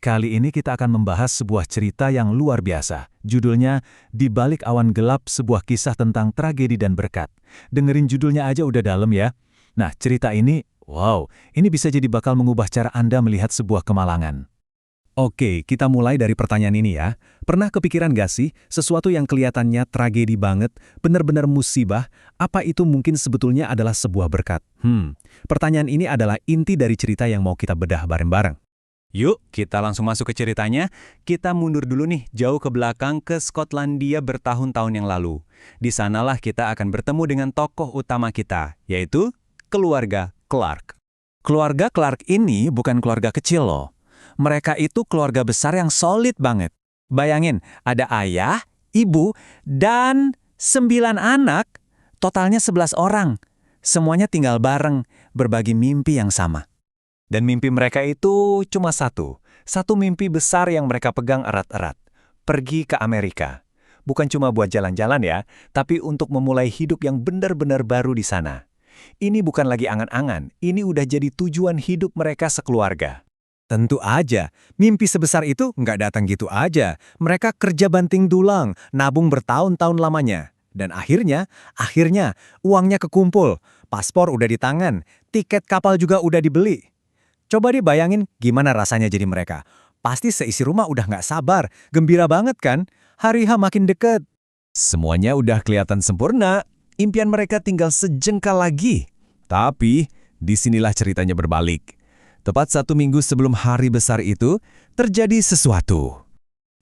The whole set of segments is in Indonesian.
Kali ini kita akan membahas sebuah cerita yang luar biasa. Judulnya, Di Balik Awan Gelap, sebuah kisah tentang tragedi dan berkat. Dengerin judulnya aja udah dalam ya. Nah, cerita ini, wow, ini bisa jadi bakal mengubah cara Anda melihat sebuah kemalangan. Oke, kita mulai dari pertanyaan ini ya. Pernah kepikiran gak sih, sesuatu yang kelihatannya tragedi banget, benar-benar musibah, apa itu mungkin sebetulnya adalah sebuah berkat? Pertanyaan ini adalah inti dari cerita yang mau kita bedah bareng-bareng. Yuk, kita langsung masuk ke ceritanya. Kita mundur dulu nih, jauh ke belakang ke Skotlandia bertahun-tahun yang lalu. Di sanalah kita akan bertemu dengan tokoh utama kita, yaitu keluarga Clark. Keluarga Clark ini bukan keluarga kecil loh. Mereka itu keluarga besar yang solid banget. Bayangin, ada ayah, ibu, dan 9 anak, totalnya 11 orang. Semuanya tinggal bareng, berbagi mimpi yang sama. Dan mimpi mereka itu cuma satu mimpi besar yang mereka pegang erat-erat. Pergi ke Amerika. Bukan cuma buat jalan-jalan ya, tapi untuk memulai hidup yang benar-benar baru di sana. Ini bukan lagi angan-angan, ini udah jadi tujuan hidup mereka sekeluarga. Tentu aja, mimpi sebesar itu nggak datang gitu aja. Mereka kerja banting tulang, nabung bertahun-tahun lamanya. Dan akhirnya uangnya kekumpul, paspor udah di tangan, tiket kapal juga udah dibeli. Coba deh bayangin gimana rasanya jadi mereka. Pasti seisi rumah udah nggak sabar, gembira banget kan? Hari H makin deket. Semuanya udah kelihatan sempurna, impian mereka tinggal sejengkal lagi. Tapi, disinilah ceritanya berbalik. Tepat 1 minggu sebelum hari besar itu, terjadi sesuatu.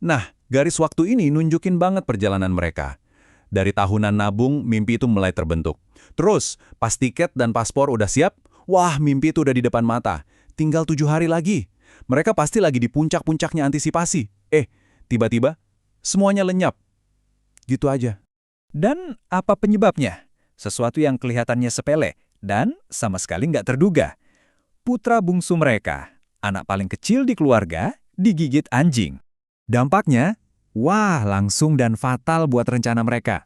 Nah, garis waktu ini nunjukin banget perjalanan mereka. Dari tahunan nabung, mimpi itu mulai terbentuk. Terus, pas tiket dan paspor udah siap, wah mimpi itu udah di depan mata. Tinggal 7 hari lagi. Mereka pasti lagi di puncak-puncaknya antisipasi. Tiba-tiba, semuanya lenyap. Gitu aja. Dan apa penyebabnya? Sesuatu yang kelihatannya sepele dan sama sekali nggak terduga. Putra bungsu mereka, anak paling kecil di keluarga, digigit anjing. Dampaknya, wah langsung dan fatal buat rencana mereka.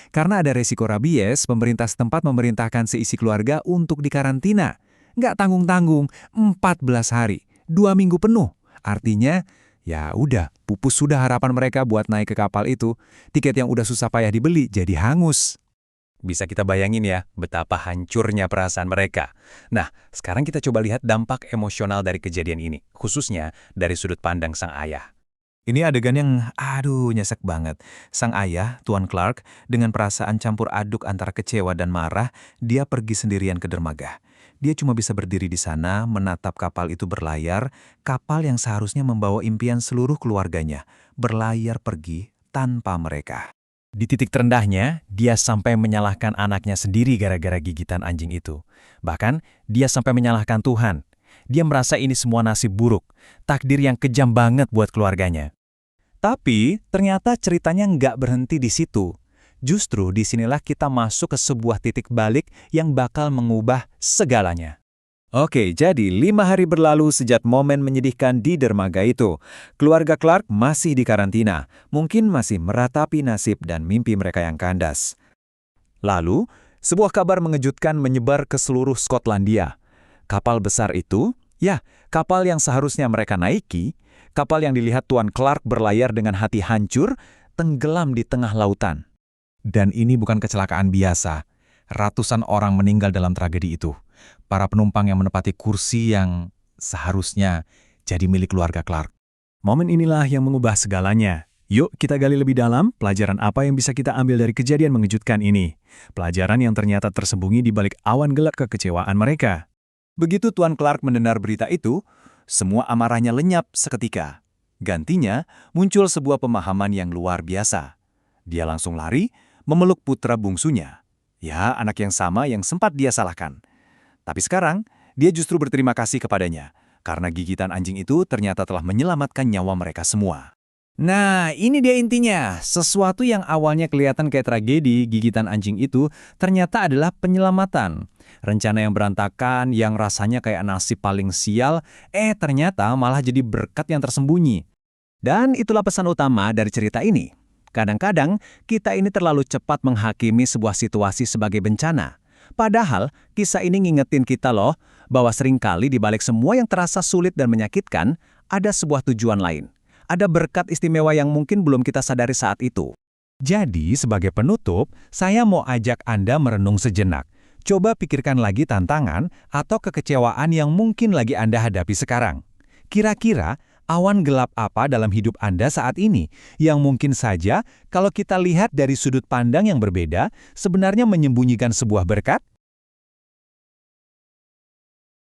Karena ada resiko rabies, pemerintah setempat memerintahkan seisi keluarga untuk dikarantina. Nggak tanggung-tanggung, 14 hari, 2 minggu penuh. Artinya, ya udah, pupus sudah harapan mereka buat naik ke kapal itu. Tiket yang udah susah payah dibeli jadi hangus. Bisa kita bayangin ya, betapa hancurnya perasaan mereka. Nah, sekarang kita coba lihat dampak emosional dari kejadian ini, khususnya dari sudut pandang sang ayah. Ini adegan yang, nyesek banget. Sang ayah, Tuan Clark, dengan perasaan campur aduk antara kecewa dan marah, dia pergi sendirian ke dermaga. Dia cuma bisa berdiri di sana, menatap kapal itu berlayar, kapal yang seharusnya membawa impian seluruh keluarganya, berlayar pergi tanpa mereka. Di titik terendahnya, dia sampai menyalahkan anaknya sendiri gara-gara gigitan anjing itu. Bahkan, dia sampai menyalahkan Tuhan. Dia merasa ini semua nasib buruk, takdir yang kejam banget buat keluarganya. Tapi, ternyata ceritanya nggak berhenti di situ. Justru disinilah kita masuk ke sebuah titik balik yang bakal mengubah segalanya. Oke, jadi 5 hari berlalu sejak momen menyedihkan di dermaga itu. Keluarga Clark masih di karantina, mungkin masih meratapi nasib dan mimpi mereka yang kandas. Lalu, sebuah kabar mengejutkan menyebar ke seluruh Skotlandia. Kapal besar itu, kapal yang seharusnya mereka naiki, kapal yang dilihat Tuan Clark berlayar dengan hati hancur, tenggelam di tengah lautan. Dan ini bukan kecelakaan biasa. Ratusan orang meninggal dalam tragedi itu. Para penumpang yang menempati kursi yang seharusnya jadi milik keluarga Clark. Momen inilah yang mengubah segalanya. Yuk kita gali lebih dalam pelajaran apa yang bisa kita ambil dari kejadian mengejutkan ini. Pelajaran yang ternyata tersembunyi di balik awan gelap kekecewaan mereka. Begitu Tuan Clark mendengar berita itu, semua amarahnya lenyap seketika. Gantinya, muncul sebuah pemahaman yang luar biasa. Dia langsung lari, memeluk putra bungsunya. Ya, anak yang sama yang sempat dia salahkan. Tapi sekarang, dia justru berterima kasih kepadanya, karena gigitan anjing itu ternyata telah menyelamatkan nyawa mereka semua. Nah, ini dia intinya. Sesuatu yang awalnya kelihatan kayak tragedi, gigitan anjing itu, ternyata adalah penyelamatan. Rencana yang berantakan, yang rasanya kayak nasib paling sial, ternyata malah jadi berkat yang tersembunyi. Dan itulah pesan utama dari cerita ini. Kadang-kadang, kita ini terlalu cepat menghakimi sebuah situasi sebagai bencana. Padahal, kisah ini ngingetin kita loh, bahwa seringkali di balik semua yang terasa sulit dan menyakitkan, ada sebuah tujuan lain. Ada berkat istimewa yang mungkin belum kita sadari saat itu. Jadi, sebagai penutup, saya mau ajak Anda merenung sejenak. Coba pikirkan lagi tantangan atau kekecewaan yang mungkin lagi Anda hadapi sekarang. Kira-kira, awan gelap apa dalam hidup Anda saat ini yang mungkin saja kalau kita lihat dari sudut pandang yang berbeda, sebenarnya menyembunyikan sebuah berkat?